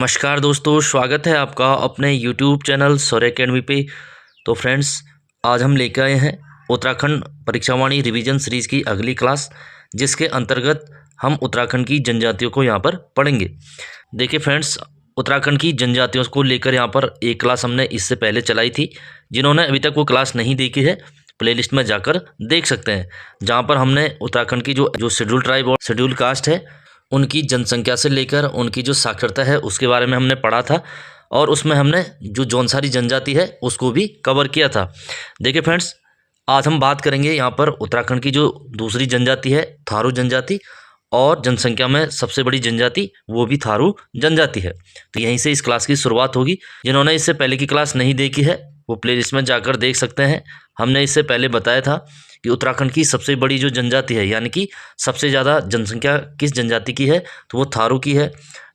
नमस्कार दोस्तों, स्वागत है आपका अपने YouTube चैनल सौर्य अकेडमी पे। तो फ्रेंड्स, आज हम लेकर आए हैं उत्तराखंड परीक्षावाणी रिवीजन सीरीज़ की अगली क्लास, जिसके अंतर्गत हम उत्तराखंड की जनजातियों को यहाँ पर पढ़ेंगे। देखिए फ्रेंड्स, उत्तराखंड की जनजातियों को लेकर यहाँ पर एक क्लास हमने इससे पहले चलाई थी। जिन्होंने अभी तक वो क्लास नहीं देखी है, प्लेलिस्ट में जाकर देख सकते हैं, जहाँ पर हमने उत्तराखंड की जो शेड्यूल ट्राइब और शेड्यूल कास्ट है, उनकी जनसंख्या से लेकर उनकी जो साक्षरता है उसके बारे में हमने पढ़ा था। और उसमें हमने जो जौनसारी जनजाति है उसको भी कवर किया था। देखिए फ्रेंड्स, आज हम बात करेंगे यहाँ पर उत्तराखंड की जो दूसरी जनजाति है, थारू जनजाति, और जनसंख्या में सबसे बड़ी जनजाति वो भी थारू जनजाति है। तो यहीं से इस क्लास की शुरुआत होगी। जिन्होंने इससे पहले की क्लास नहीं देखी है वो प्लेलिस्ट में जाकर देख सकते हैं। हमने इससे पहले बताया था कि उत्तराखंड की सबसे बड़ी जो जनजाति है, यानी कि सबसे ज़्यादा जनसंख्या किस जनजाति की है, तो वो थारू की है।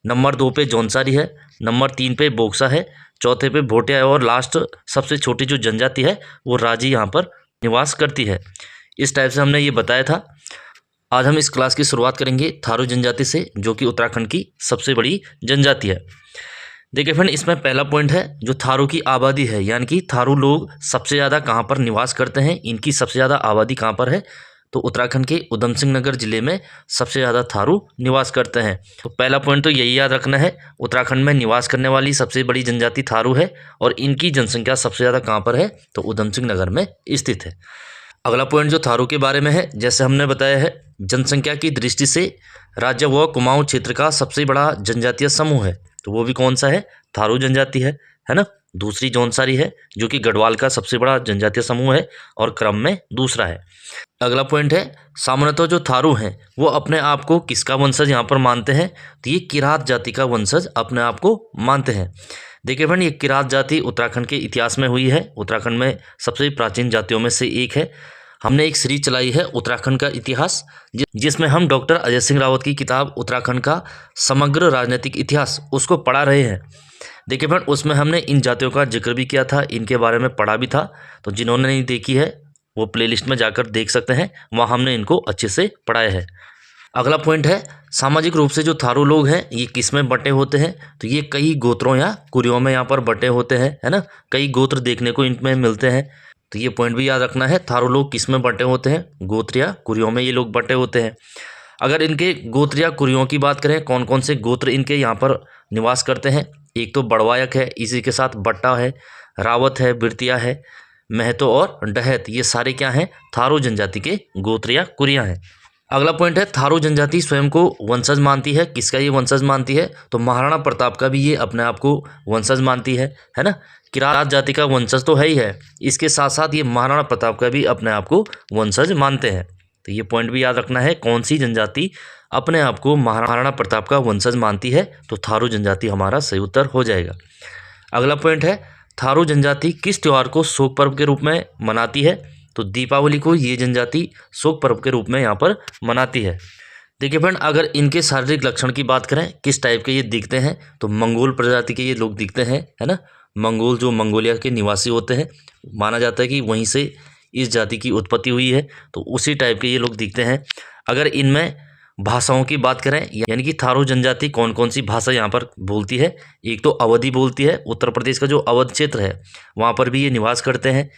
नंबर 2 पे जौनसारी है, नंबर 3 पे बोक्सा है, चौथे पे भोटिया है, और लास्ट सबसे छोटी जो जनजाति है वो राजी यहाँ पर निवास करती है। इस टाइप से हमने ये बताया था। आज हम इस क्लास की शुरुआत करेंगे थारू जनजाति से, जो कि उत्तराखंड की सबसे बड़ी जनजाति है। देखिए फ्रेंड, इसमें पहला पॉइंट है जो थारू की आबादी है, यानी कि थारू लोग सबसे ज़्यादा कहाँ पर निवास करते हैं, इनकी सबसे ज़्यादा आबादी कहाँ पर है, तो उत्तराखंड के उधम सिंह नगर जिले में सबसे ज़्यादा थारू निवास करते हैं। तो पहला पॉइंट तो यही याद रखना है, उत्तराखंड में निवास करने वाली सबसे बड़ी जनजाति थारू है, और इनकी जनसंख्या सबसे ज़्यादा कहाँ पर है, तो उधम सिंह नगर में स्थित है। अगला पॉइंट जो थारू के बारे में है, जैसे हमने बताया है, जनसंख्या की दृष्टि से राज्य व कुमाऊं क्षेत्र का सबसे बड़ा जनजातीय समूह है, तो वो भी कौन सा है, थारू जनजाति है ना। दूसरी जौनसारी है, जो कि गढ़वाल का सबसे बड़ा जनजातीय समूह है और क्रम में दूसरा है। अगला पॉइंट है, सामान्यतः जो थारू हैं वो अपने आप को किसका वंशज यहाँ पर मानते हैं, तो ये किरात जाति का वंशज अपने आप को मानते हैं। देखिए फ्रेंड, ये किरात जाति उत्तराखंड के इतिहास में हुई है, उत्तराखंड में सबसे प्राचीन जातियों में से एक है। हमने एक सीरीज चलाई है उत्तराखंड का इतिहास, जिसमें हम डॉक्टर अजय सिंह रावत की किताब उत्तराखंड का समग्र राजनीतिक इतिहास उसको पढ़ा रहे हैं। देखिए फ्रेंड, उसमें हमने इन जातियों का जिक्र भी किया था, इनके बारे में पढ़ा भी था। तो जिन्होंने नहीं देखी है वो प्लेलिस्ट में जाकर देख सकते हैं, वहाँ हमने इनको अच्छे से पढ़ाया है। अगला पॉइंट है, सामाजिक रूप से जो थारू लोग हैं ये किस में बटे होते हैं, तो ये कई गोत्रों या कुरियों में यहाँ पर बटे होते हैं, है ना। कई गोत्र देखने को इनमें मिलते हैं, तो ये पॉइंट भी याद रखना है। थारू लोग किस में बटे होते हैं, गोत्र या कुरियों में ये लोग बटे होते हैं। अगर इनके गोत्र या कुरियों की बात करें, कौन कौन से गोत्र इनके यहाँ पर निवास करते हैं, एक तो बड़वायक है, इसी के साथ बट्टा है, रावत है, बिरतिया है, महतो और डहत, ये सारे क्या हैं, थारू जनजाति के गोत्र या कुरियाँ हैं। अगला पॉइंट है, थारू जनजाति स्वयं को वंशज मानती है। किसका ये वंशज मानती है, तो महाराणा प्रताप का भी ये अपने आप को वंशज मानती है ना। किरात जाति का वंशज तो है ही है, इसके साथ साथ ये महाराणा प्रताप का भी अपने आप को वंशज मानते हैं। तो ये पॉइंट भी याद रखना है, कौन सी जनजाति अपने आप को महाराणा प्रताप का वंशज मानती है, तो थारू जनजाति हमारा सही उत्तर हो जाएगा। अगला पॉइंट है, थारू जनजाति किस त्यौहार को शोक पर्व के रूप में मनाती है, तो दीपावली को ये जनजाति शोक पर्व के रूप में यहाँ पर मनाती है। देखिए फ्रेंड, अगर इनके शारीरिक लक्षण की बात करें, किस टाइप के ये दिखते हैं, तो मंगोल प्रजाति के ये लोग दिखते हैं, है ना। मंगोल जो मंगोलिया के निवासी होते हैं, माना जाता है कि वहीं से इस जाति की उत्पत्ति हुई है, तो उसी टाइप के ये लोग दिखते हैं। अगर इनमें भाषाओं की बात करें, यानी कि थारू जनजाति कौन कौन सी भाषा यहाँ पर बोलती है, एक तो अवधी बोलती है, उत्तर प्रदेश का जो अवध क्षेत्र है वहाँ पर भी ये निवास करते हैं।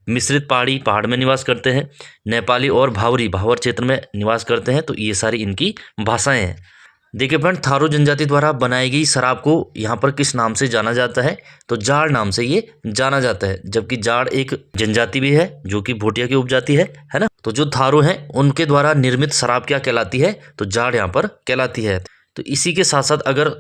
मिश्रित पहाड़ में निवास करते हैं। नेपाली और भावर क्षेत्र में निवास करते हैं। तो ये सारी इनकी भाषाएं हैं। देखिए फ्रेंड, थारू जनजाति द्वारा बनाई गई शराब को यहाँ पर किस नाम से जाना जाता है, तो जाड़ नाम से ये जाना जाता है। जबकि जाड़ एक जनजाति भी है जो कि भोटिया की उपजाति है ना। तो जो थारू हैं उनके द्वारा निर्मित शराब क्या कहलाती है, तो जाड़ यहाँ पर कहलाती है। तो इसी के साथ साथ अगर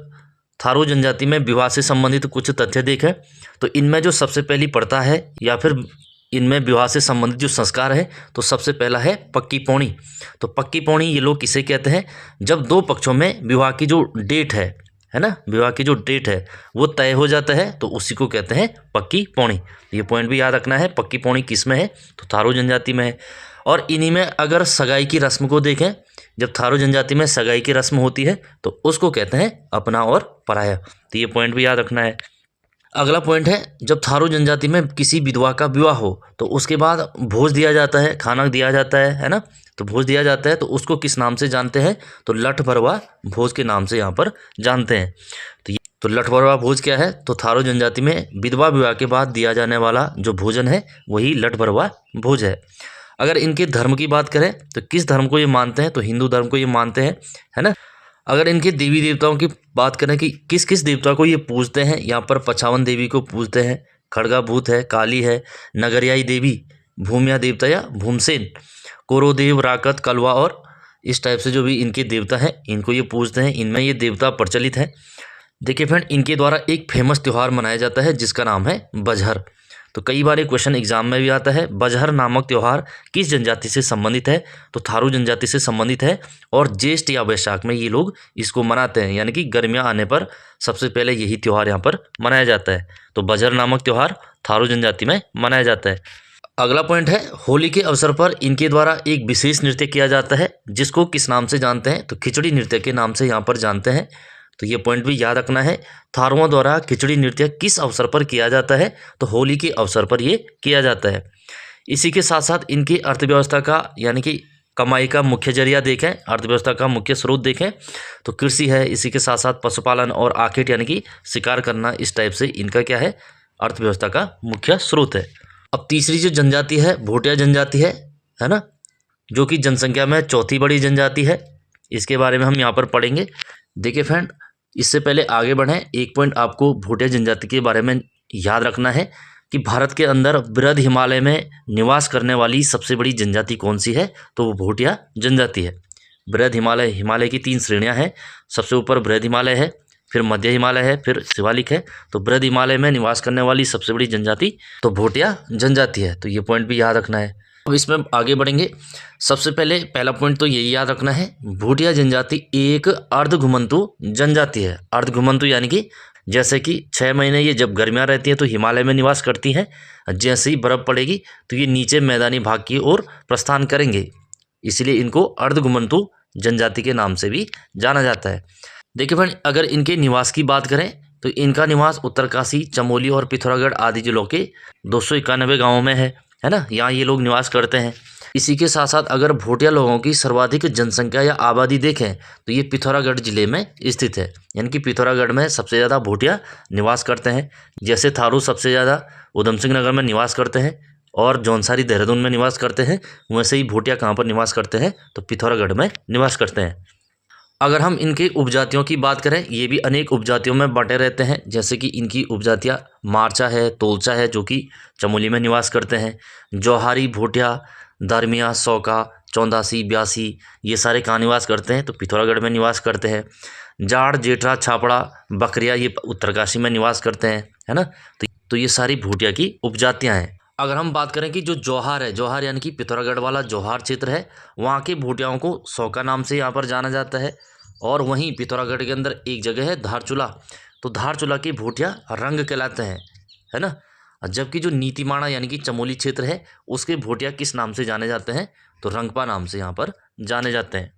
थारू जनजाति में विवाह से संबंधित कुछ तथ्य देखें, तो इनमें जो सबसे पहली प्रथा है या फिर इनमें विवाह से संबंधित जो संस्कार है, तो सबसे पहला है पक्की पौनी। तो पक्की पौनी ये लोग किसे कहते हैं, जब दो पक्षों में विवाह की जो डेट है ना, विवाह की जो डेट है वो तय हो जाता है, तो उसी को कहते हैं पक्की पौनी। ये पॉइंट भी याद रखना है, पक्की पौनी किस में है, तो थारू जनजाति में है। और इन्हीं में अगर सगाई की रस्म को देखें, जब थारू जनजाति में सगाई की रस्म होती है तो उसको कहते हैं अपना और पराया। तो ये पॉइंट भी याद रखना है। अगला पॉइंट है, जब थारू जनजाति में किसी विधवा का विवाह हो तो उसके बाद भोज दिया जाता है, खाना दिया जाता है ना। तो भोज दिया जाता है, तो उसको किस नाम से जानते हैं, तो लठ भरवा भोज के नाम से यहाँ पर जानते हैं। तो तो लठबरवा भोज क्या है? तो थारू जनजाति में विधवा विवाह के बाद दिया जाने वाला जो भोजन है वही लठबरवा भोज है। अगर इनके धर्म की बात करें तो किस धर्म को ये मानते हैं? तो हिंदू धर्म को ये मानते हैं, है ना। अगर इनके देवी देवताओं की बात करें कि किस किस देवता को ये पूजते हैं, यहाँ पर 55 देवी को पूजते हैं। खड़गा भूत है, काली है, नगरियाई देवी, भूमिया देवता या भूमसेन, कोरोदेव, राकत, कलवा और इस टाइप से जो भी इनके देवता हैं इनको ये पूजते हैं। इनमें ये देवता प्रचलित हैं। देखिए फ्रेंड, इनके द्वारा एक फेमस त्यौहार मनाया जाता है जिसका नाम है बजहर। तो कई बार ये क्वेश्चन एग्जाम में भी आता है, बजहर नामक त्यौहार किस जनजाति से संबंधित है? तो थारू जनजाति से संबंधित है और ज्येष्ठ या वैशाख में ये लोग इसको मनाते हैं, यानी कि गर्मियाँ आने पर सबसे पहले यही त्यौहार यहाँ पर मनाया जाता है। तो बजहर नामक त्यौहार थारू जनजाति में मनाया जाता है। अगला पॉइंट है, होली के अवसर पर इनके द्वारा एक विशेष नृत्य किया जाता है जिसको किस नाम से जानते हैं? तो खिचड़ी नृत्य के नाम से यहाँ पर जानते हैं। तो ये पॉइंट भी याद रखना है। थारुओं द्वारा खिचड़ी नृत्य किस अवसर पर किया जाता है? तो होली के अवसर पर ये किया जाता है। इसी के साथ साथ इनकी अर्थव्यवस्था का यानी कि कमाई का मुख्य जरिया देखें, अर्थव्यवस्था का मुख्य स्रोत देखें तो कृषि है। इसी के साथ साथ पशुपालन और आखेट यानी कि शिकार करना, इस टाइप से इनका क्या है? अर्थव्यवस्था का मुख्य स्रोत है। अब तीसरी जो जनजाति है भोटिया जनजाति है ना, जो कि जनसंख्या में चौथी बड़ी जनजाति है। इसके बारे में हम यहाँ पर पढ़ेंगे। देखिए फ्रेंड, इससे पहले आगे बढ़ें, एक पॉइंट आपको भोटिया जनजाति के बारे में याद रखना है कि भारत के अंदर वृहद हिमालय में निवास करने वाली सबसे बड़ी जनजाति कौन सी है? तो वो भोटिया जनजाति है। वृहद हिमालय की 3 श्रेणियां हैं। सबसे ऊपर वृहद हिमालय है, फिर मध्य हिमालय है, फिर शिवालिक है। तो वृहद हिमालय में निवास करने वाली सबसे बड़ी जनजाति तो भोटिया जनजाति है। तो ये पॉइंट भी याद रखना है। अब इसमें आगे बढ़ेंगे। सबसे पहले पहला पॉइंट तो यही याद रखना है, भोटिया जनजाति एक अर्धघुमंतु जनजाति है। अर्धघुमंतु यानी कि जैसे कि 6 महीने ये जब गर्मियाँ रहती हैं तो हिमालय में निवास करती हैं, जैसे ही बर्फ़ पड़ेगी तो ये नीचे मैदानी भाग की ओर प्रस्थान करेंगे, इसलिए इनको अर्धघुमंतु जनजाति के नाम से भी जाना जाता है। देखिए फ्रेंड, अगर इनके निवास की बात करें तो इनका निवास उत्तरकाशी, चमोली और पिथौरागढ़ आदि जिलों के 291 गाँवों में है ना। यहाँ ये लोग निवास करते हैं। इसी के साथ साथ अगर भोटिया लोगों की सर्वाधिक जनसंख्या या आबादी देखें तो ये पिथौरागढ़ जिले में स्थित है, यानी कि पिथौरागढ़ में सबसे ज़्यादा भोटिया निवास करते हैं। जैसे थारू सबसे ज़्यादा उधम सिंह नगर में निवास करते हैं और जौनसारी देहरादून में निवास करते हैं, वैसे ही भोटिया कहाँ पर निवास करते हैं? तो पिथौरागढ़ में निवास करते हैं। अगर हम इनके उपजातियों की बात करें, ये भी अनेक उपजातियों में बंटे रहते हैं। जैसे कि इनकी उपजातियाँ मारचा है, तोलचा है जो कि चमोली में निवास करते हैं, जौहारी, भोटिया, दारमिया, सौका, चौंदासी, ब्यासी, ये सारे कहाँ निवास करते हैं? तो पिथौरागढ़ में निवास करते हैं। जाड़, जेठा, छापड़ा, बकरिया ये उत्तरकाशी में निवास करते हैं, है ना। तो ये सारी भोटिया की उपजातियाँ हैं। अगर हम बात करें कि जो जौहार है, जौहार यानी कि पिथौरागढ़ वाला जौहार क्षेत्र है, वहाँ के भोटियाओं को सौका नाम से यहाँ पर जाना जाता है। और वहीं पिथौरागढ़ के अंदर एक जगह है धारचूला, तो धारचूला के भोटिया रंग कहलाते हैं, है ना। जबकि जो नीतिमाणा यानी कि चमोली क्षेत्र है उसके भोटिया किस नाम से जाने जाते हैं? तो रंगपा नाम से यहाँ पर जाने जाते हैं।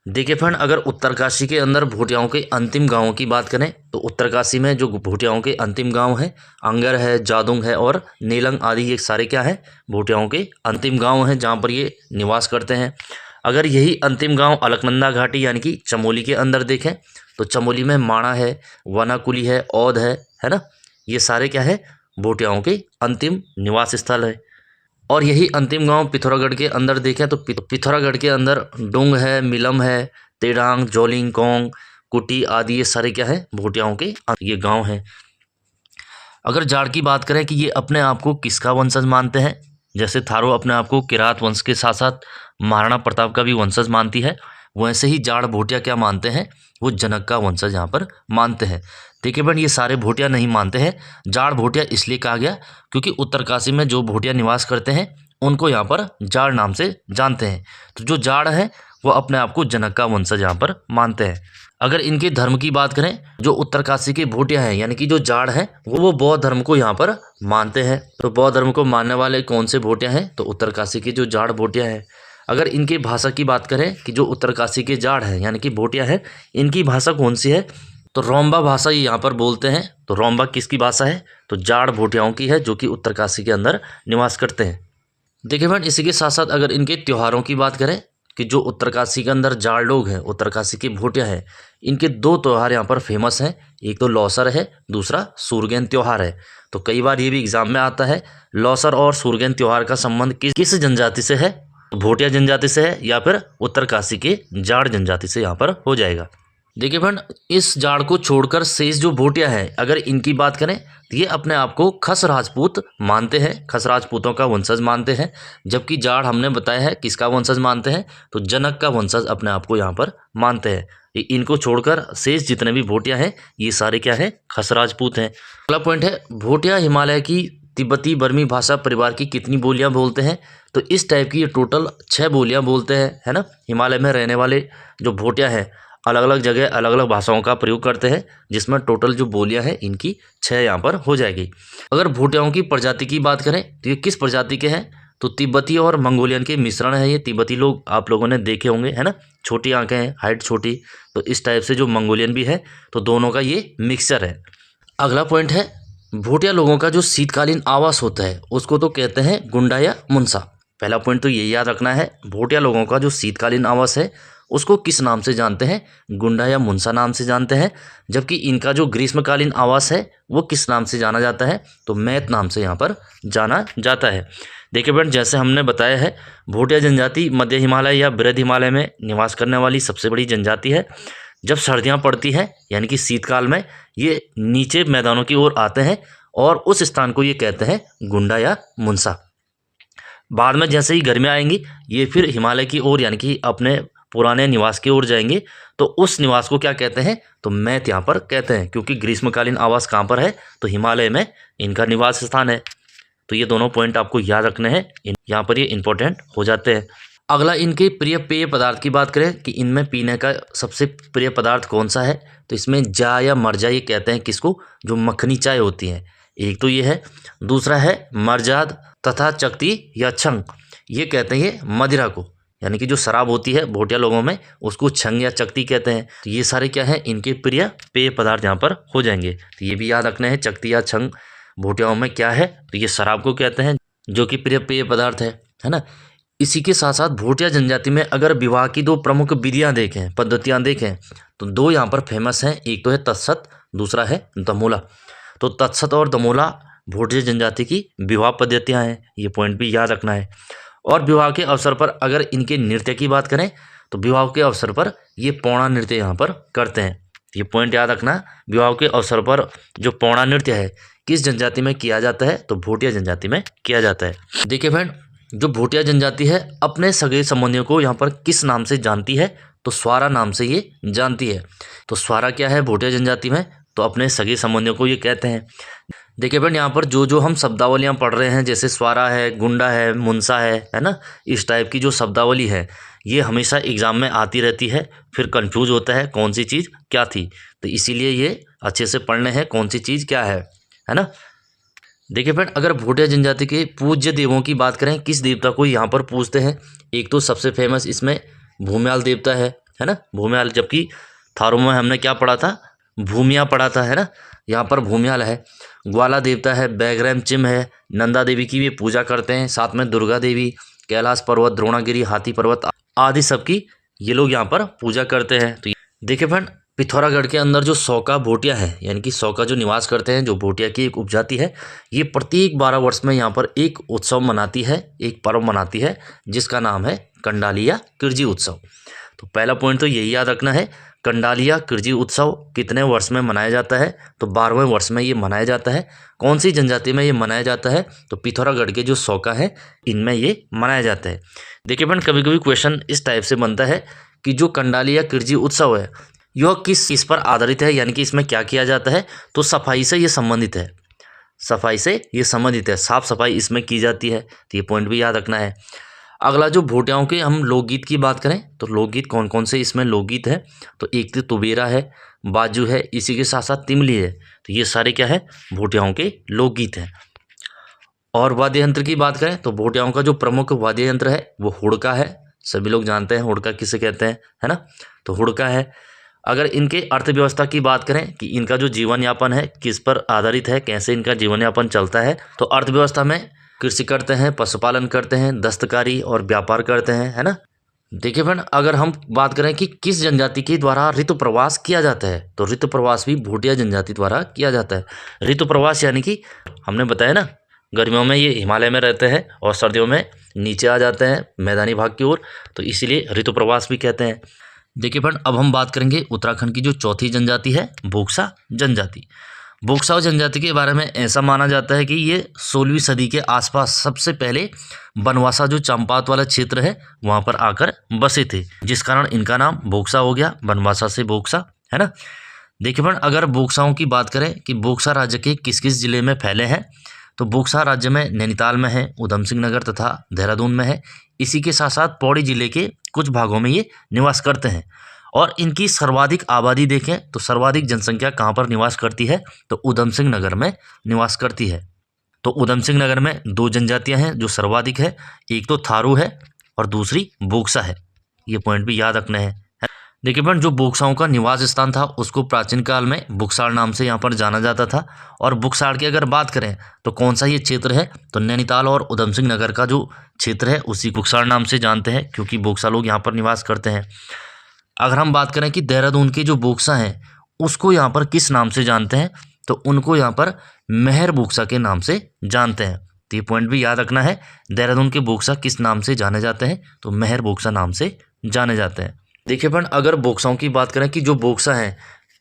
देखिए फ्रेंड, अगर उत्तरकाशी के अंदर भोटियाओं के अंतिम गांवों की बात करें तो उत्तरकाशी में जो भोटियाओं के अंतिम गांव हैं, अंगर है, जादुंग है और नीलंग आदि, ये सारे क्या हैं? भोटियाओं के अंतिम गांव हैं जहां पर ये निवास करते हैं। अगर यही अंतिम गांव अलकनंदा घाटी यानी कि चमोली के अंदर देखें तो चमोली में माणा है, वनाकुली है, औध है ना। ये सारे क्या है? भोटियाओं के अंतिम निवास स्थल है। और यही अंतिम गांव पिथौरागढ़ के अंदर देखें तो पिथौरागढ़ के अंदर डोंग है, मिलम है, तेडांग, जोलिंग, कोंग, कुटी आदि, ये सारे क्या है? भोटियाओं के ये गांव हैं। अगर जाड़ की बात करें कि ये अपने आप को किसका वंशज मानते हैं, जैसे थारू अपने आप को किरात वंश के साथ साथ महाराणा प्रताप का भी वंशज मानती है, वैसे ही जाड़ भोटिया क्या मानते हैं? वो जनक का वंशज यहाँ पर मानते हैं। देखिए बट ये सारे भोटिया नहीं मानते हैं। जाड़ भोटिया इसलिए कहा गया क्योंकि उत्तरकाशी में जो भोटिया निवास करते हैं उनको यहाँ पर जाड़ नाम से जानते हैं। तो जो जाड़ है वो अपने आप को जनक का वंशज यहाँ पर मानते हैं। अगर इनके धर्म की बात करें, जो उत्तरकाशी के भोटिया हैं यानी कि जो जाड़ हैं वो बौद्ध धर्म को यहाँ पर मानते हैं। तो बौद्ध धर्म को मानने वाले कौन से भोटिया हैं? तो उत्तरकाशी के जो जाड़ भोटिया हैं। अगर इनकी भाषा की बात करें कि जो उत्तरकाशी के जाड़ हैं यानी कि भोटिया है, इनकी भाषा कौन सी है? तो रोम्बा भाषा ये यहाँ पर बोलते हैं। तो रोम्बा किसकी भाषा है? तो जाड़ भोटियाओं की है जो कि उत्तरकाशी के अंदर निवास करते हैं। देखिए फ्रेंड, इसी के साथ साथ अगर इनके त्योहारों की बात करें कि जो उत्तरकाशी के अंदर जाट लोग हैं, उत्तरकाशी के भोटिया हैं, इनके दो त्यौहार यहाँ पर फेमस हैं। एक तो लौसर है, दूसरा सूरगेन त्यौहार है। तो कई बार ये भी एग्जाम में आता है, लौसर और सूरगेन त्यौहार का संबंध किस जनजाति से है? भोटिया जनजाति से है या फिर उत्तरकाशी के जाट जनजाति से यहाँ पर हो जाएगा। देखिए फ्रेंड, इस जाड़ को छोड़कर शेष जो भोटिया है, अगर इनकी बात करें तो ये अपने आप को खस राजपूत मानते हैं, खस राजपूतों का वंशज मानते हैं। जबकि जाड़ हमने बताया है किसका वंशज मानते हैं, तो जनक का वंशज अपने आप को यहाँ पर मानते हैं। इनको छोड़कर शेष जितने भी भोटिया हैं ये सारे क्या है? खस राजपूत हैं। अगला पॉइंट है, भोटिया हिमालय की तिब्बती बर्मी भाषा परिवार की कितनी बोलियाँ बोलते हैं? तो इस टाइप की ये टोटल 6 बोलियाँ बोलते हैं, है ना। हिमालय में रहने वाले जो भोटिया हैं अलग अलग जगह अलग अलग भाषाओं का प्रयोग करते हैं, जिसमें टोटल जो बोलियां हैं इनकी 6 यहाँ पर हो जाएगी। अगर भोटियाओं की प्रजाति की बात करें तो ये किस प्रजाति के हैं? तो तिब्बती और मंगोलियन के मिश्रण है ये। तिब्बती लोग आप लोगों ने देखे होंगे, है ना, छोटी आंखें हैं, हाइट छोटी। तो इस टाइप से जो मंगोलियन भी है, तो दोनों का ये मिक्सचर है। अगला पॉइंट है, भोटिया लोगों का जो शीतकालीन आवास होता है उसको तो कहते हैं गुंडा या मुंसा। पहला पॉइंट तो ये याद रखना है, भोटिया लोगों का जो शीतकालीन आवास है उसको किस नाम से जानते हैं? गुंडा या मुंसा नाम से जानते हैं। जबकि इनका जो ग्रीष्मकालीन आवास है वो किस नाम से जाना जाता है? तो मैत नाम से यहाँ पर जाना जाता है। देखिए फ्रेंड, जैसे हमने बताया है, भोटिया जनजाति मध्य हिमालय या बृहद हिमालय में निवास करने वाली सबसे बड़ी जनजाति है। जब सर्दियाँ पड़ती हैं यानी कि शीतकाल में, ये नीचे मैदानों की ओर आते हैं और उस स्थान को ये कहते हैं गुंडा या मुंसा। बाद में जैसे ही गर्मियाँ आएंगी ये फिर हिमालय की ओर यानी कि अपने पुराने निवास की ओर जाएंगे, तो उस निवास को क्या कहते हैं? तो मैत यहाँ पर कहते हैं, क्योंकि ग्रीष्मकालीन आवास कहाँ पर है? तो हिमालय में इनका निवास स्थान है। तो ये दोनों पॉइंट आपको याद रखने हैं, यहाँ पर ये इंपॉर्टेंट हो जाते हैं। अगला, इनके प्रिय पेय पदार्थ की बात करें कि इनमें पीने का सबसे प्रिय पदार्थ कौन सा है? तो इसमें जा या मरजा ये कहते हैं किसको? जो मखनी चाय होती है, एक तो ये है। दूसरा है मरजाद तथा चकती या छंग, ये कहते हैं ये मदिरा को, यानी कि जो शराब होती है भोटिया लोगों में उसको छंग या चकती कहते हैं। तो ये सारे क्या है? इनके प्रिय पेय पदार्थ यहाँ पर हो जाएंगे। तो ये भी याद रखना है, चकती या छंग भोटियाओं में क्या है? तो ये शराब को कहते हैं, जो कि प्रिय पेय पदार्थ है ना। इसी के साथ साथ भोटिया जनजाति में अगर विवाह की 2 प्रमुख विधियाँ देखें, पद्धतियाँ देखें, तो 2 यहाँ पर फेमस हैं। एक तो है तत्सत, दूसरा है दमोला। तो तत्सत और दमोला भोटिया जनजाति की विवाह पद्धतियाँ हैं, ये पॉइंट भी याद रखना है। और विवाह के अवसर पर अगर इनके नृत्य की बात करें तो विवाह के अवसर पर ये पौड़ा नृत्य यहाँ पर करते हैं। ये पॉइंट याद रखना, विवाह के अवसर पर जो पौड़ा नृत्य है किस जनजाति में किया जाता है? तो भोटिया जनजाति में किया जाता है। देखिए फ्रेंड, जो भोटिया जनजाति है अपने सगे संबंधियों को यहाँ पर किस नाम से जानती है? तो स्वारा नाम से ये जानती है। तो स्वारा क्या है भोटिया जनजाति में? तो अपने सगे संबंधियों को ये कहते हैं। देखिए फ्रेंड, यहाँ पर जो हम शब्दावलियाँ पढ़ रहे हैं, जैसे स्वारा है, गुंडा है, मुंसा है ना, इस टाइप की जो शब्दावली है ये हमेशा एग्जाम में आती रहती है। फिर कंफ्यूज होता है कौन सी चीज़ क्या थी, तो इसीलिए ये अच्छे से पढ़ने हैं कौन सी चीज़ क्या है ना। देखिए फ्रेंड, अगर भोटिया जनजाति के पूज्य देवों की बात करें, किस देवता को यहाँ पर पूजते हैं? एक तो सबसे फेमस इसमें भूम्याल देवता है ना, भूम्याल। जबकि थारू में हमने क्या पढ़ा था? भूमिया पढ़ा था, है ना। यहाँ पर भूम्याल है। ग्वाला देवता है, बैग्रैम चिम है, नंदा देवी की भी पूजा करते हैं, साथ में दुर्गा देवी, कैलाश पर्वत, द्रोणागिरी, हाथी पर्वत आदि सबकी ये लोग यहाँ पर पूजा करते हैं। तो देखिए फ्रेंड, पिथौरागढ़ के अंदर जो सौका भोटिया है, यानी कि सौका जो निवास करते हैं, जो भोटिया की एक उपजाति है, ये प्रत्येक 12 वर्ष में यहाँ पर एक उत्सव मनाती है, एक पर्व मनाती है, जिसका नाम है कंडाली या किरजी उत्सव। तो पहला पॉइंट तो यही याद रखना है, कंडाली या किरजी उत्सव कितने वर्ष में मनाया जाता है? तो 12वें वर्ष में ये मनाया जाता है। कौन सी जनजाति में ये मनाया जाता है? तो पिथौरागढ़ के जो सौका है इनमें ये मनाया जाता है। देखिए फ्रेंड, कभी कभी क्वेश्चन इस टाइप से बनता है कि जो कंडाली या किरजी उत्सव है यह किस पर आधारित है, यानी कि इसमें क्या किया जाता है? तो सफाई से ये संबंधित है, सफाई से ये संबंधित है, साफ सफाई इसमें की जाती है। तो ये पॉइंट भी याद रखना है। अगला, जो भोटियाओं के हम लोकगीत की बात करें तो लोकगीत कौन कौन से इसमें लोकगीत है? तो एक तो तुबेरा है, बाजू है, इसी के साथ साथ तिमली है। तो ये सारे क्या है? भोटियाओं के लोकगीत हैं। और वाद्य यंत्र की बात करें तो भोटियाओं का जो प्रमुख वाद्य यंत्र है वो हुड़का है। सभी लोग जानते हैं हुड़का किसे कहते हैं, है ना। तो हुड़का है। अगर इनके अर्थव्यवस्था की बात करें कि इनका जो जीवन यापन है किस पर आधारित है, कैसे इनका जीवन यापन चलता है, तो अर्थव्यवस्था में कृषि करते हैं, पशुपालन करते हैं, दस्तकारी और व्यापार करते हैं, है ना। देखिए फ्रेंड, अगर हम बात करें कि किस जनजाति के द्वारा ऋतु प्रवास किया जाता है, तो ऋतु प्रवास भी भूटिया जनजाति द्वारा किया जाता है। ऋतु प्रवास यानी कि हमने बताया ना, गर्मियों में ये हिमालय में रहते हैं और सर्दियों में नीचे आ जाते हैं मैदानी भाग की ओर, तो इसीलिए ऋतु प्रवास भी कहते हैं। देखिए फ्रेंड, अब हम बात करेंगे उत्तराखंड की जो चौथी जनजाति है, बोक्सा जनजाति। बोक्सा जनजाति के बारे में ऐसा माना जाता है कि ये 16वीं सदी के आसपास सबसे पहले बनवासा जो चंपावत वाला क्षेत्र है वहाँ पर आकर बसे थे, जिस कारण इनका नाम बोक्सा हो गया, बनवासा से बोक्सा, है ना। देखिए फ्रेंड, अगर बोक्साओं की बात करें कि बोक्सा राज्य के किस किस जिले में फैले हैं, तो बोक्सा राज्य में नैनीताल में है, उधम सिंह नगर तथा देहरादून में है। इसी के साथ साथ पौड़ी जिले के कुछ भागों में ये निवास करते हैं। और इनकी सर्वाधिक आबादी देखें तो सर्वाधिक जनसंख्या कहाँ पर निवास करती है, तो उधम सिंह नगर में निवास करती है। तो उधम सिंह नगर में दो जनजातियां हैं जो सर्वाधिक है, एक तो थारू है और दूसरी बोक्सा है। ये पॉइंट भी याद रखना है। देखिए फ्रेंड, जो बोक्साओं का निवास स्थान था उसको प्राचीन काल में बुक्साड़ नाम से यहाँ पर जाना जाता था। और बुक्साड़ की अगर बात करें तो कौन सा ये क्षेत्र है, तो नैनीताल और उधम सिंह नगर का जो क्षेत्र है उसी बुक्साड़ नाम से जानते हैं, क्योंकि बोक्सा लोग यहाँ पर निवास करते हैं। अगर हम बात करें कि देहरादून के जो बोक्सा हैं उसको यहाँ पर किस नाम से जानते हैं, तो उनको यहाँ पर मेहर बोक्सा के नाम से जानते हैं। तो ये पॉइंट भी याद रखना है, देहरादून के बोक्सा किस नाम से जाने जाते हैं, तो मेहर बोक्सा नाम से जाने जाते हैं। देखिए फ्रेंड, अगर बोक्साओं की बात करें कि जो बोक्सा हैं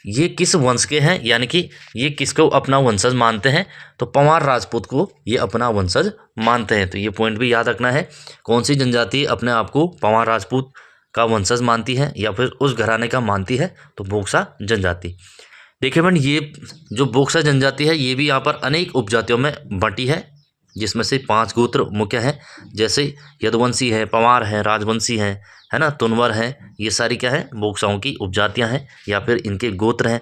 ये किस वंश के हैं, यानी कि ये किसको अपना वंशज मानते हैं, तो पंवार राजपूत को ये अपना वंशज मानते हैं। तो ये पॉइंट भी याद रखना है, कौन सी जनजाति अपने आप को पंवार राजपूत का वंशज मानती है या फिर उस घराने का मानती है, तो बोक्सा जनजाति। देखिए फ्रेंड, ये जो बोक्सा जनजाति है ये भी यहाँ पर अनेक उपजातियों में बंटी है, जिसमें से 5 गोत्र मुख्य हैं, जैसे यदुवंशी है, पंवार है, राजवंशी है ना, तुनवर है। ये सारी क्या है, बोक्साओं की उपजातियां हैं या फिर इनके गोत्र हैं।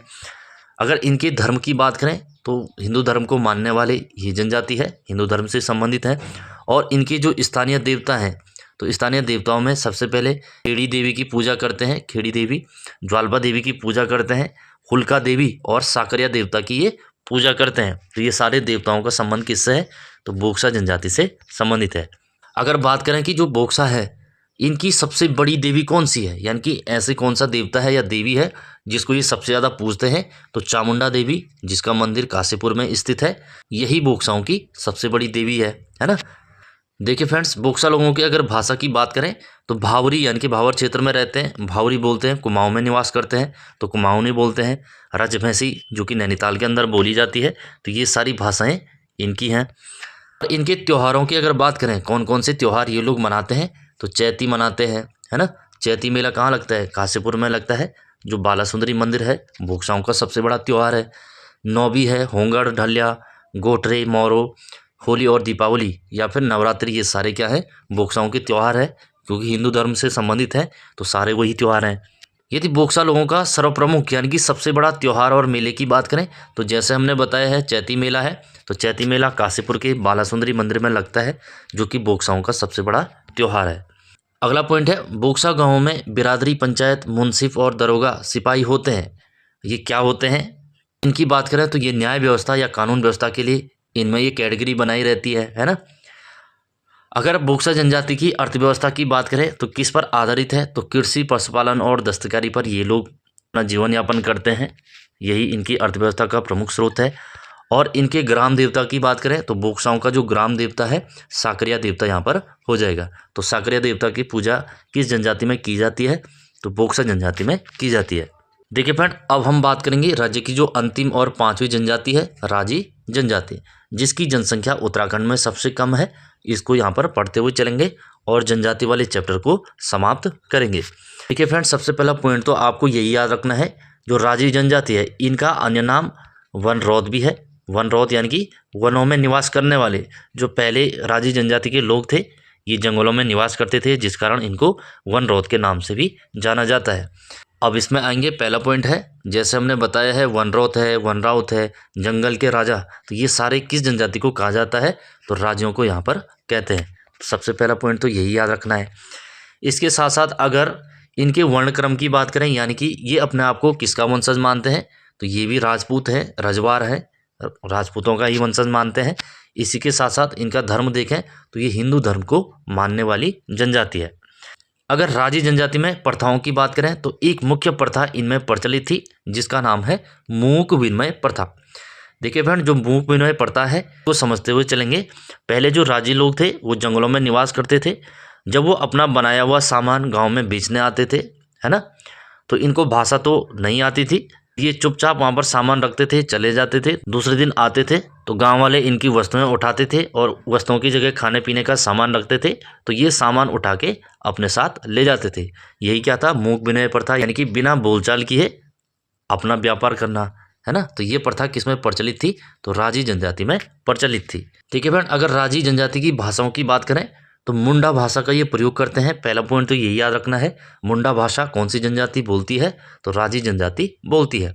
अगर इनके धर्म की बात करें तो हिंदू धर्म को मानने वाले ये जनजाति है, हिंदू धर्म से संबंधित है। और इनके जो स्थानीय देवता हैं, तो स्थानीय देवताओं में सबसे पहले खेड़ी देवी की पूजा करते हैं, खेड़ी देवी, ज्वाल्बा देवी की पूजा करते हैं, हुल्का देवी और साकरिया देवता की ये पूजा करते हैं। तो ये सारे देवताओं का संबंध किससे है, तो बोक्सा जनजाति से संबंधित है। अगर बात करें कि जो बोक्सा है इनकी सबसे बड़ी देवी कौन सी है, यानी कि ऐसे कौन सा देवता है या देवी है जिसको ये सबसे ज़्यादा पूजते हैं, तो चामुंडा देवी, जिसका मंदिर काशीपुर में स्थित है, यही बोक्साओं की सबसे बड़ी देवी है ना। देखिए फ्रेंड्स, बोक्सा लोगों की अगर भाषा की बात करें तो भावरी यानी कि भावर क्षेत्र में रहते हैं, भावरी बोलते हैं। कुमाऊं में निवास करते हैं तो कुमाऊनी बोलते हैं। राजभैंसी जो कि नैनीताल के अंदर बोली जाती है, तो ये सारी भाषाएं इनकी हैं। इनके त्योहारों की अगर बात करें, कौन कौन से त्यौहार ये लोग मनाते हैं, तो चैती मनाते हैं, है ना। चैती मेला कहाँ लगता है, काशीपुर में लगता है, जो बालासुंदरी मंदिर है बोक्साओं का सबसे बड़ा त्यौहार है। नौबी है, होंगड़, ढलिया, गोटरे, मोरो, होली और दीपावली या फिर नवरात्रि, ये सारे क्या है, बोक्साओं के त्यौहार है, क्योंकि हिंदू धर्म से संबंधित है तो सारे वही त्यौहार हैं। यदि बोक्सा लोगों का सर्वप्रमुख यानी कि सबसे बड़ा त्यौहार और मेले की बात करें तो जैसे हमने बताया है चैती मेला है, तो चैती मेला काशीपुर के बालासुंदरी मंदिर में लगता है, जो कि बोक्साओं का सबसे बड़ा त्यौहार है। अगला पॉइंट है, बोक्सा गाँव में बिरादरी, पंचायत, मुंसिफ और दरोगा सिपाही होते हैं। ये क्या होते हैं, इनकी बात करें तो ये न्याय व्यवस्था या कानून व्यवस्था के लिए इनमें ये कैटेगरी बनाई रहती है ना। अगर बोक्सा जनजाति की अर्थव्यवस्था की बात करें तो किस पर आधारित है, तो कृषि, पशुपालन और दस्तकारी पर ये लोग अपना जीवन यापन करते हैं। यही इनकी अर्थव्यवस्था का प्रमुख स्रोत है। और इनके ग्राम देवता की बात करें तो बोक्साओं का जो ग्राम देवता है साकरिया देवता यहाँ पर हो जाएगा। तो साकरिया देवता की पूजा किस जनजाति में की जाती है, तो बोक्सा जनजाति में की जाती है। देखिए फ्रेंड, अब हम बात करेंगे राज्य की जो अंतिम और 5वीं जनजाति है, राजी जनजाति, जिसकी जनसंख्या उत्तराखंड में सबसे कम है। इसको यहाँ पर पढ़ते हुए चलेंगे और जनजाति वाले चैप्टर को समाप्त करेंगे। देखिए फ्रेंड, सबसे पहला पॉइंट तो आपको यही याद रखना है, जो राजी जनजाति है इनका अन्य नाम वनरौत भी है। वनरौत यानी कि वनों में निवास करने वाले। जो पहले राजी जनजाति के लोग थे ये जंगलों में निवास करते थे, जिस कारण इनको वनरौत के नाम से भी जाना जाता है। अब इसमें आएंगे, पहला पॉइंट है, जैसे हमने बताया है वनरौत है, वनराउत है, जंगल के राजा, तो ये सारे किस जनजाति को कहा जाता है, तो राजियों को यहाँ पर कहते हैं। सबसे पहला पॉइंट तो यही याद रखना है। इसके साथ साथ अगर इनके वर्णक्रम की बात करें, यानी कि ये अपने आप को किसका वंशज मानते हैं, तो ये भी राजपूत है, रजवार है, राजपूतों का ही वंशज मानते हैं। इसी के साथ साथ इनका धर्म देखें तो ये हिंदू धर्म को मानने वाली जनजाति है। अगर राजी जनजाति में प्रथाओं की बात करें तो एक मुख्य प्रथा इनमें प्रचलित थी जिसका नाम है मूक विनिमय प्रथा। देखिए फ्रेंड, जो मूक विनिमय प्रथा है वो समझते हुए चलेंगे। पहले जो राजी लोग थे वो जंगलों में निवास करते थे। जब वो अपना बनाया हुआ सामान गांव में बेचने आते थे, है ना, तो इनको भाषा तो नहीं आती थी। ये चुपचाप वहाँ पर सामान रखते थे, चले जाते थे। दूसरे दिन आते थे तो गांव वाले इनकी वस्तुएं उठाते थे और वस्तुओं की जगह खाने पीने का सामान रखते थे। तो ये सामान उठा के अपने साथ ले जाते थे। यही क्या था? मूक विनिमय प्रथा, यानी कि बिना बोलचाल किए अपना व्यापार करना, है ना। तो ये प्रथा किसमें प्रचलित थी? तो राजी जनजाति में प्रचलित थी। ठीक है फ्रेंड, अगर राजी जनजाति की भाषाओं की बात करें तो मुंडा भाषा का ये प्रयोग करते हैं। पहला पॉइंट तो यही याद रखना है, मुंडा भाषा कौन सी जनजाति बोलती है? तो राजी जनजाति बोलती है।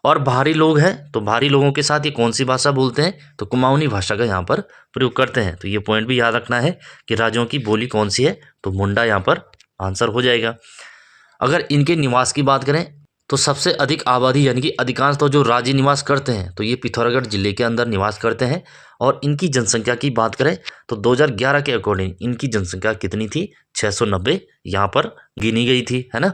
और बाहरी लोग हैं तो बाहरी लोगों के साथ ये कौन सी भाषा बोलते हैं? तो कुमाऊनी भाषा का यहाँ पर प्रयोग करते हैं। तो ये पॉइंट भी याद रखना है कि राज्यों की बोली कौन सी है, तो मुंडा यहाँ पर आंसर हो जाएगा। अगर इनके निवास की बात करें तो सबसे अधिक आबादी यानी कि अधिकांश तो जो राजी निवास करते हैं तो ये पिथौरागढ़ जिले के अंदर निवास करते हैं। और इनकी जनसंख्या की बात करें तो 2011 के अकॉर्डिंग इनकी जनसंख्या कितनी थी? 690 यहाँ पर गिनी गई थी, है ना।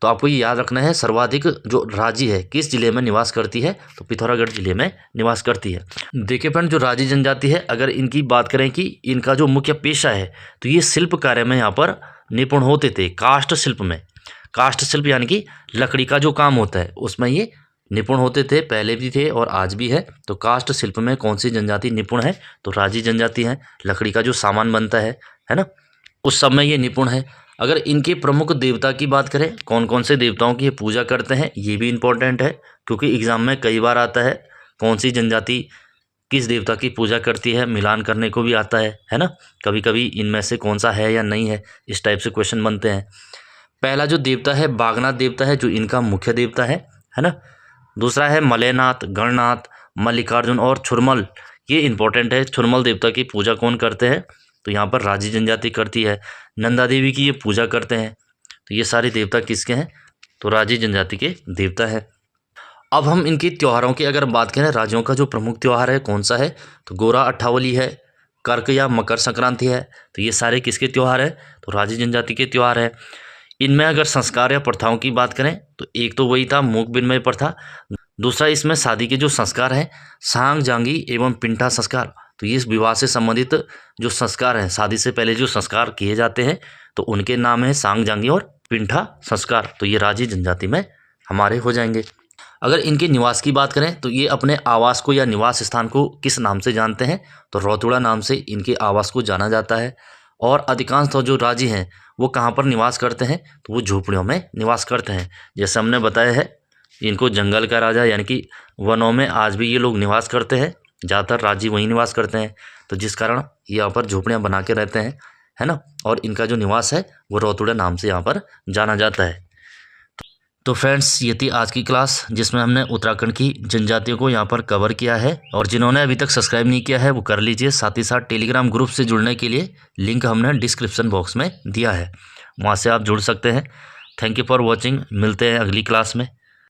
तो आपको ये याद रखना है, सर्वाधिक जो राजी है किस जिले में निवास करती है? तो पिथौरागढ़ जिले में निवास करती है। देखिए फ्रेंड, जो राजी जनजाति है अगर इनकी बात करें कि इनका जो मुख्य पेशा है तो ये शिल्प कार्य में यहाँ पर निपुण होते थे। काष्ठ शिल्प में, काष्ठ शिल्प यानी कि लकड़ी का जो काम होता है उसमें ये निपुण होते थे, पहले भी थे और आज भी है। तो काष्ठ शिल्प में कौन सी जनजाति निपुण है? तो राजी जनजाति है। लकड़ी का जो सामान बनता है ना, उस सब में ये निपुण है। अगर इनके प्रमुख देवता की बात करें, कौन कौन से देवताओं की ये पूजा करते हैं, ये भी इम्पोर्टेंट है क्योंकि एग्जाम में कई बार आता है कौन सी जनजाति किस देवता की पूजा करती है, मिलान करने को भी आता है ना। कभी कभी इनमें से कौन सा है या नहीं है, इस टाइप से क्वेश्चन बनते हैं। पहला जो देवता है बागनाथ देवता है, जो इनका मुख्य देवता है ना। दूसरा है मलयनाथ, गणनाथ, मल्लिकार्जुन और छुरमल, ये इंपॉर्टेंट है। छुरमल देवता की पूजा कौन करते हैं? तो यहाँ पर राजी जनजाति करती है। नंदा देवी की ये पूजा करते हैं। तो ये सारे देवता किसके हैं? तो राजी जनजाति के देवता है। अब हम इनके त्योहारों की अगर बात करें, राज्यों का जो प्रमुख त्यौहार है कौन सा है? तो गोरा अट्ठावली है, कर्क या मकर संक्रांति है। तो ये सारे किसके त्यौहार है? तो राजी जनजाति के त्यौहार है। इनमें अगर संस्कार या प्रथाओं की बात करें तो एक तो वही था मूक विनिमय प्रथा, दूसरा इसमें शादी के जो संस्कार हैं सांग जांगी एवं पिंठा संस्कार। तो ये विवाह से संबंधित जो संस्कार हैं, शादी से पहले जो संस्कार किए जाते हैं तो उनके नाम है सांग जांगी और पिंठा संस्कार। तो ये राजी जनजाति में हमारे हो जाएंगे। अगर इनके निवास की बात करें तो ये अपने आवास को या निवास स्थान को किस नाम से जानते हैं? तो रौतुड़ा नाम से इनके आवास को जाना जाता है। और अधिकांश तो जो राजी हैं वो कहाँ पर निवास करते हैं? तो वो झोपड़ियों में निवास करते हैं। जैसे हमने बताया है इनको जंगल का राजा यानी कि वनों में आज भी ये लोग निवास करते हैं, ज़्यादातर राजी वहीं निवास करते हैं। तो जिस कारण यहाँ पर झोपड़ियाँ बना के रहते हैं, है ना। और इनका जो निवास है वो रौतुड़ा नाम से यहाँ पर जाना जाता है। तो फ्रेंड्स, ये थी आज की क्लास जिसमें हमने उत्तराखंड की जनजातियों को यहाँ पर कवर किया है। और जिन्होंने अभी तक सब्सक्राइब नहीं किया है वो कर लीजिए। साथ ही साथ टेलीग्राम ग्रुप से जुड़ने के लिए लिंक हमने डिस्क्रिप्शन बॉक्स में दिया है, वहाँ से आप जुड़ सकते हैं। Thank you for watching. मिलते हैं अगली क्लास में।